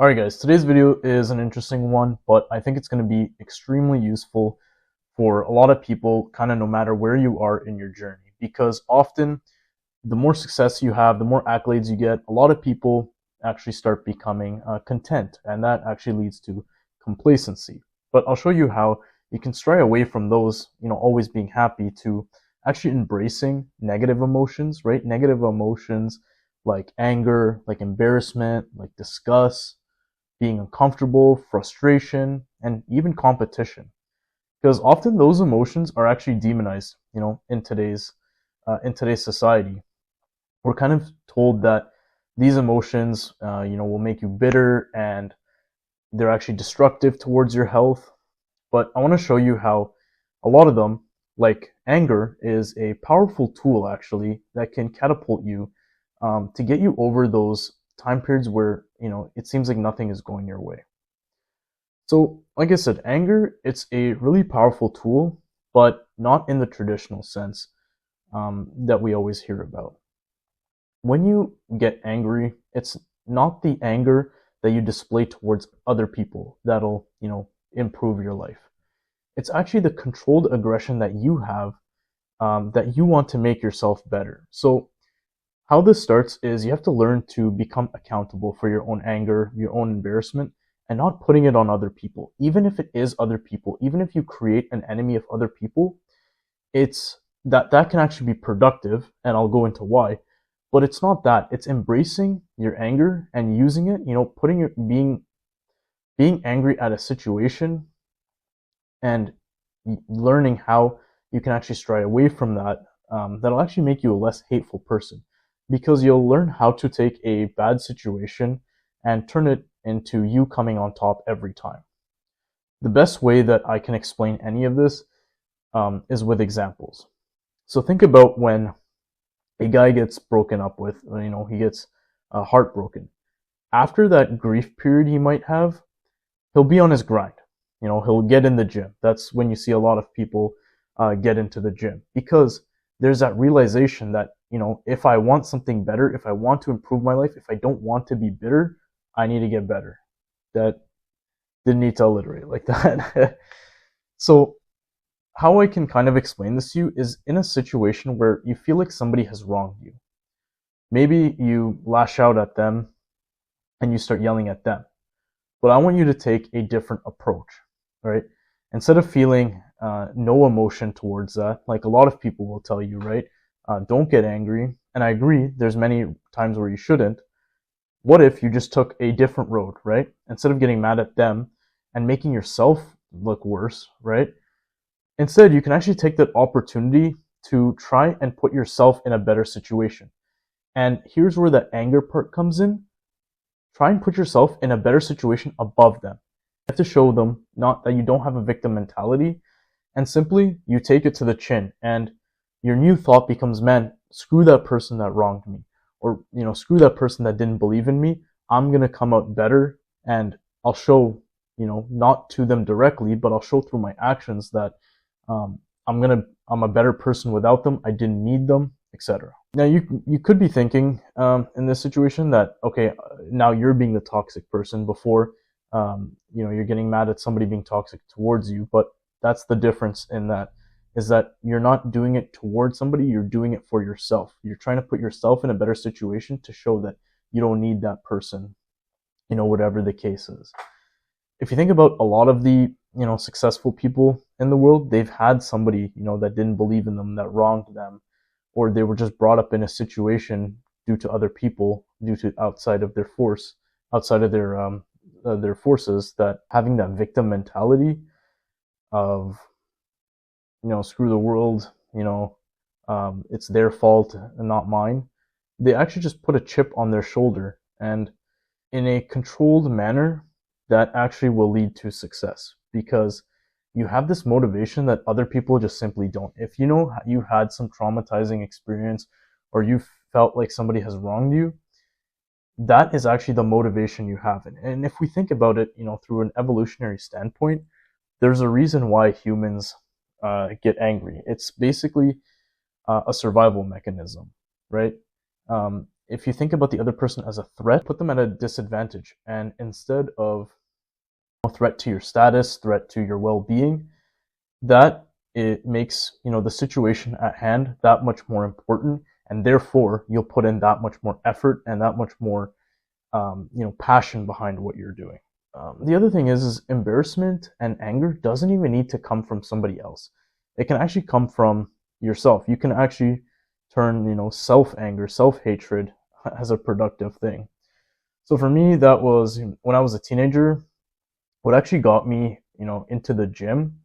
Alright guys, today's video is an interesting one, but I think it's going to be extremely useful for a lot of people, kind of no matter where you are in your journey. Because often, the more success you have, the more accolades you get, a lot of people actually start becoming content, and that actually leads to complacency. But I'll show you how you can stray away from those, always being happy, to actually embracing negative emotions, right? Negative emotions like anger, like embarrassment, like disgust, being uncomfortable, frustration, and even competition. Because often those emotions are actually demonized, in today's society. We're kind of told that these emotions, will make you bitter and they're actually destructive towards your health. But I want to show you how a lot of them, like anger, is a powerful tool actually that can catapult you to get you over those time periods where it seems like nothing is going your way. So, like I said, anger, it's a really powerful tool, but not in the traditional sense that we always hear about. When you get angry, it's not the anger that you display towards other people that'll, improve your life. It's actually the controlled aggression that you have, that you want to make yourself better. So how this starts is you have to learn to become accountable for your own anger, your own embarrassment, and not putting it on other people. Even if it is other people, even if you create an enemy of other people, it's that can actually be productive, and I'll go into why. But it's not that. It's embracing your anger and using it, being angry at a situation and learning how you can actually stray away from that. That'll actually make you a less hateful person, because you'll learn how to take a bad situation and turn it into you coming on top every time. The best way that I can explain any of this is with examples. So think about when a guy gets broken up with, he gets heartbroken. After that grief period he might have, he'll be on his grind. He'll get in the gym. That's when you see a lot of people get into the gym, because there's that realization that, if I want something better, if I want to improve my life, if I don't want to be bitter, I need to get better. That didn't need to alliterate like that. So how I can kind of explain this to you is in a situation where you feel like somebody has wronged you. Maybe you lash out at them and you start yelling at them. But I want you to take a different approach, right? Instead of feeling no emotion towards that, like a lot of people will tell you, right? Don't get angry. And I agree, there's many times where you shouldn't. What if you just took a different road, right? Instead of getting mad at them and making yourself look worse, right? Instead, you can actually take that opportunity to try and put yourself in a better situation. And here's where the anger part comes in. Try and put yourself in a better situation above them. You have to show them not that you don't have a victim mentality, and simply you take it to the chin, and your new thought becomes, man, screw that person that wronged me, or screw that person that didn't believe in me. I'm gonna come out better, and I'll show, not to them directly, but I'll show through my actions that I'm a better person without them. I didn't need them, etc. Now you could be thinking in this situation that, okay, now you're being the toxic person. Before, you're getting mad at somebody being toxic towards you, but that's the difference in that, is that you're not doing it towards somebody, you're doing it for yourself. You're trying to put yourself in a better situation to show that you don't need that person, whatever the case is. If you think about a lot of the, successful people in the world, they've had somebody, that didn't believe in them, that wronged them, or they were just brought up in a situation due to other people, due to outside of their forces, that having that victim mentality of, screw the world, it's their fault and not mine. They actually just put a chip on their shoulder, and in a controlled manner, that actually will lead to success, because you have this motivation that other people just simply don't. If you had some traumatizing experience, or you felt like somebody has wronged you, that is actually the motivation you have. And if we think about it, through an evolutionary standpoint, there's a reason why humans get angry. It's basically a survival mechanism, right? if you think about the other person as a threat, put them at a disadvantage. And instead of a threat to your status, threat to your well-being, that it makes the situation at hand that much more important, and therefore you'll put in that much more effort and that much more passion behind what you're doing. The other thing is embarrassment and anger doesn't even need to come from somebody else. It can actually come from yourself. You can actually turn self anger, self hatred as a productive thing. So for me, that was when I was a teenager. What actually got me into the gym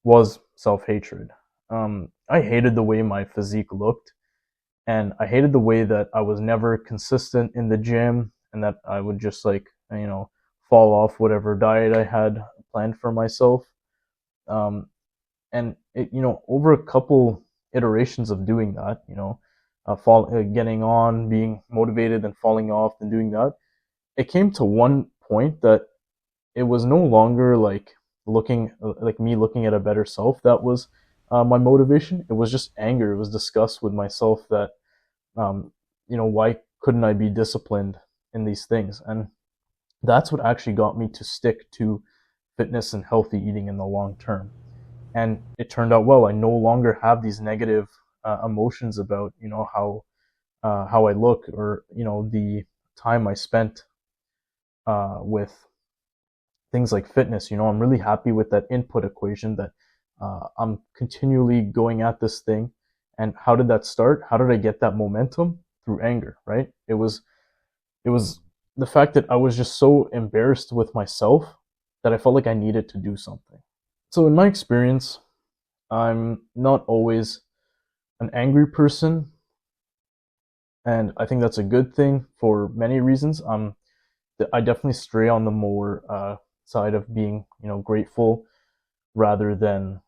was self hatred. I hated the way my physique looked, and I hated the way that I was never consistent in the gym, and that I would just fall off whatever diet I had planned for myself. And it, over a couple iterations of doing that, getting on, being motivated, and falling off, and doing that, it came to one point that it was no longer me looking at a better self that was my motivation. It was just anger. It was disgust with myself that why couldn't I be disciplined in these things? And that's what actually got me to stick to fitness and healthy eating in the long term. And it turned out well. I no longer have these negative emotions about how I look, or the time I spent with things like fitness. I'm really happy with that input equation that I'm continually going at this thing. And how did that start? How did I get that momentum? Through anger, right? It was the fact that I was just so embarrassed with myself that I felt like I needed to do something. So in my experience, I'm not always an angry person, and I think that's a good thing for many reasons. I definitely stray on the more side of being, grateful rather than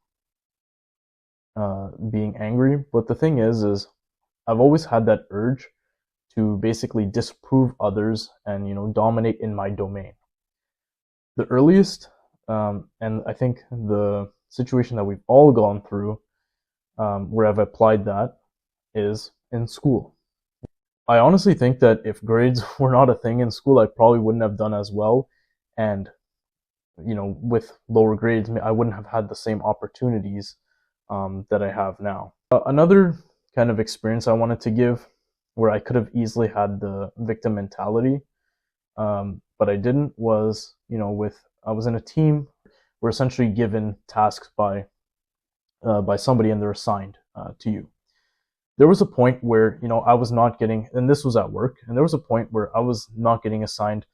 being angry. But the thing is I've always had that urge to basically disprove others and dominate in my domain. The earliest, and I think the situation that we've all gone through, where I've applied that, is in school. I honestly think that if grades were not a thing in school, I probably wouldn't have done as well, and with lower grades, I wouldn't have had the same opportunities that I have now. Another kind of experience I wanted to give, where I could have easily had the victim mentality, but I didn't, was I was in a team. We're essentially given tasks by somebody, and they're assigned to you. There was a point where I was not getting, and this was at work, and there was a point where I was not getting assigned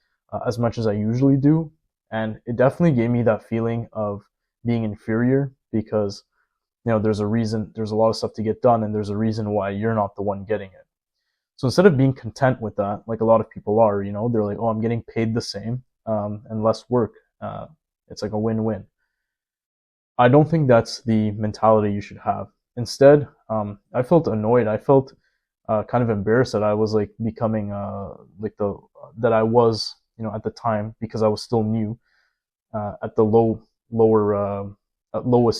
as much as I usually do, and it definitely gave me that feeling of being inferior, because there's a reason, there's a lot of stuff to get done, and there's a reason why you're not the one getting it. So instead of being content with that, like a lot of people are, they're like, oh, I'm getting paid the same and less work. It's like a win-win. I don't think that's the mentality you should have. Instead, I felt annoyed. I felt kind of embarrassed that I was like becoming that I was, at the time, because I was still new, at the lowest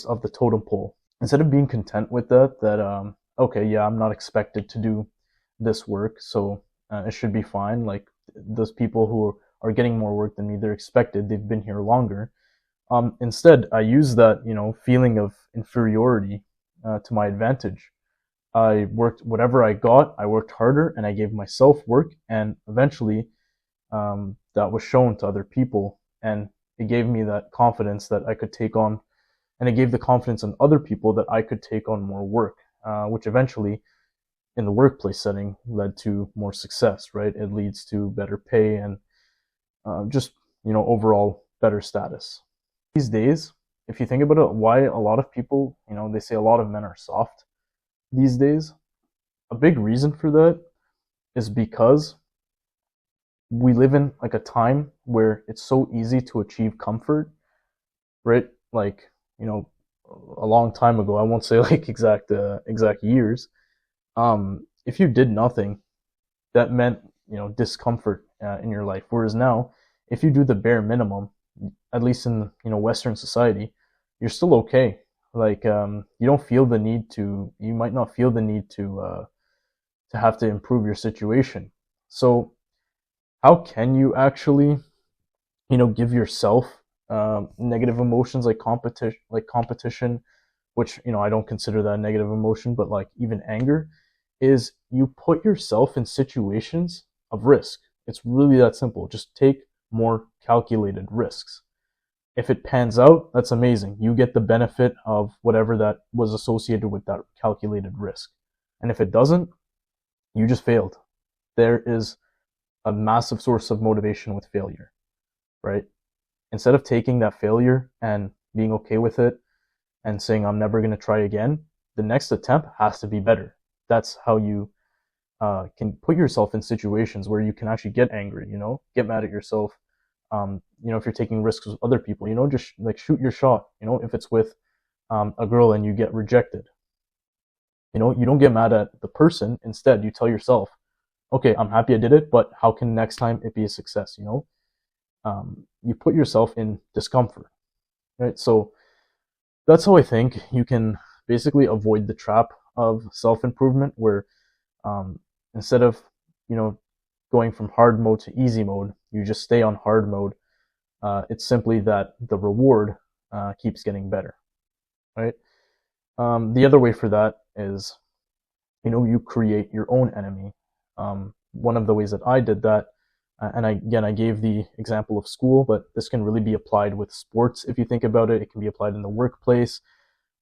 of the totem pole. Instead of being content with that okay, yeah, I'm not expected to do this work, so it should be fine. Like, those people who are getting more work than me, they're expected. They've been here longer. Instead, I use that feeling of inferiority to my advantage. I worked whatever I got. I worked harder, and I gave myself work, and eventually, that was shown to other people, and it gave me that confidence that I could take on, and it gave the confidence in other people that I could take on more work, which eventually, in the workplace setting, led to more success. Right? It leads to better pay and just overall better status. These days, if you think about it, why a lot of people, they say a lot of men are soft these days. A big reason for that is because we live in like a time where it's so easy to achieve comfort, right? Like, a long time ago, I won't say like exact years. If you did nothing, that meant discomfort in your life. Whereas now, if you do the bare minimum, at least in Western society, you're still okay. Like, you don't feel the need to. You might not feel the need to have to improve your situation. So how can you actually, give yourself negative emotions like competition, which I don't consider that a negative emotion, but like even anger, is you put yourself in situations of risk. It's really that simple. Just take more calculated risks. If it pans out, that's amazing. You get the benefit of whatever that was associated with that calculated risk. And if it doesn't, you just failed. There is a massive source of motivation with failure, right? Instead of taking that failure and being okay with it and saying, I'm never going to try again, the next attempt has to be better. That's how you can put yourself in situations where you can actually get angry, get mad at yourself. If you're taking risks with other people, just like shoot your shot. If it's with a girl and you get rejected, you don't get mad at the person. Instead, you tell yourself, okay, I'm happy I did it, but how can next time it be a success? You put yourself in discomfort, right? So that's how I think you can basically avoid the trap of self-improvement, where instead of you know going from hard mode to easy mode, you just stay on hard mode. It's simply that the reward keeps getting better, right? The other way for that is, you create your own enemy. One of the ways that I did that, and I gave the example of school, but this can really be applied with sports. If you think about it, it can be applied in the workplace.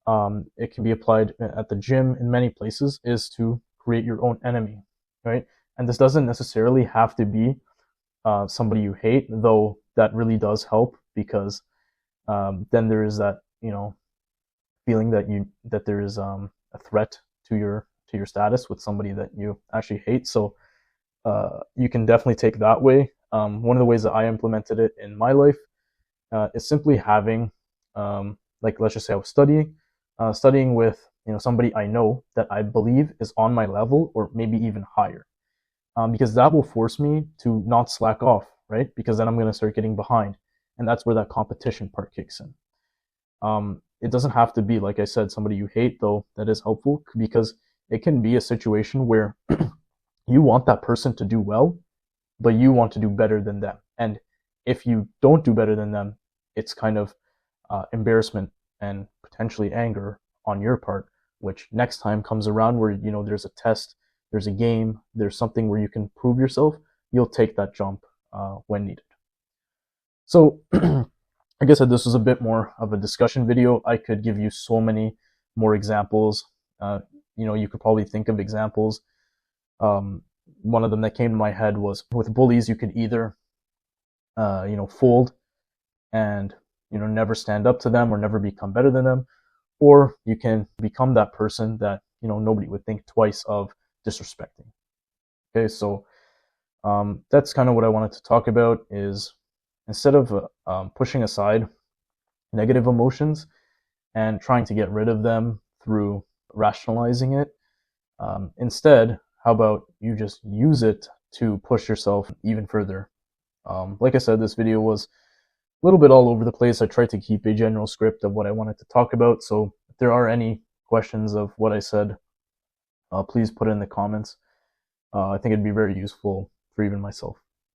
It can be applied at the gym in many places, is to create your own enemy, right? And this doesn't necessarily have to be somebody you hate, though that really does help, because then there is that, feeling that there is a threat to your status with somebody that you actually hate. So you can definitely take that way. One of the ways that I implemented it in my life is simply having, like, let's just say I was studying with somebody I know that I believe is on my level or maybe even higher, because that will force me to not slack off, right? Because then I'm going to start getting behind, and that's where that competition part kicks in. It doesn't have to be, like I said, somebody you hate, though that is helpful, because it can be a situation where you want that person to do well, but you want to do better than them. And if you don't do better than them, it's kind of embarrassment and potentially anger on your part, which next time comes around where, there's a test, there's a game, there's something where you can prove yourself, you'll take that jump when needed. So, like I said, this was a bit more of a discussion video. I could give you so many more examples. You could probably think of examples. One of them that came to my head was, with bullies, you could either, fold and, never stand up to them or never become better than them, or you can become that person that, nobody would think twice of disrespecting. Okay, so that's kind of what I wanted to talk about, is instead of pushing aside negative emotions and trying to get rid of them through rationalizing it, instead, how about you just use it to push yourself even further? Like I said, this video was a little bit all over the place. I tried to keep a general script of what I wanted to talk about. So if there are any questions of what I said, please put it in the comments. I think it'd be very useful for even myself.